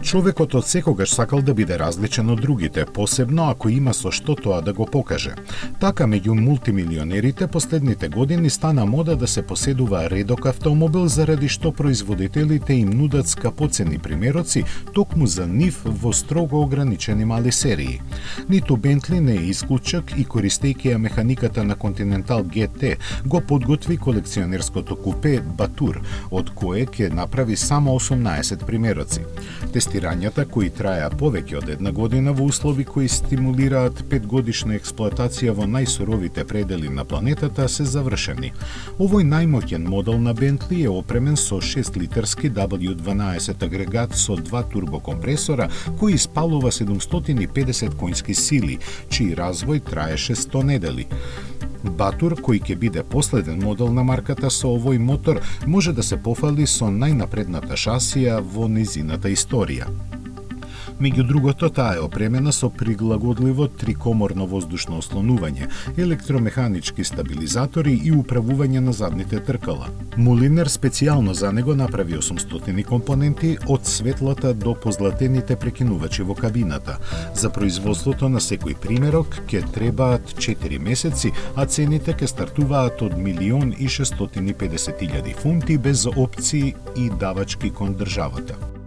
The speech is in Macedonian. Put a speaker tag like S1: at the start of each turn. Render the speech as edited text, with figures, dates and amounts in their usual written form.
S1: Човекот од секогаш сакал да биде различен од другите, посебно ако има со што тоа да го покаже. Така, меѓу мултимилионерите последните години стана мода да се поседува редок автомобил заради што производителите им нудат скапоцени примероци токму за нив во строго ограничени мали серии. Ниту Бентли не е исклучок и користејќи ја механиката на Continental GT го подготви колекционерското купе Батур, од кое ќе направи само 18 примероци. Тестирањата, кои траја повеќе од една година во услови кои стимулираат 5-годишна експлоатација во најсуровите предели на планетата, се завршени. Овој најмоќен модел на Бентли е опремен со 6-литерски W12 агрегат со 2 турбокомпресора, кој испалува 750 конски сили, чиј развој траеше 100 недели. Батур, кој ќе биде последен модел на марката со овој мотор, може да се пофали со најнапредната шасија во низината историја. Меѓу другото, таа е опремена со прилагодливо трикоморно воздушно ослонување, електромеханички стабилизатори и управување на задните тркала. Мулинер специјално за него направи 800 компоненти од светлата до позлатените прекинувачи во кабината. За производството на секој примерок ќе требаат 4 месеци, а цените ќе стартуваат од 1.650.000 фунти без опции и давачки кон државата.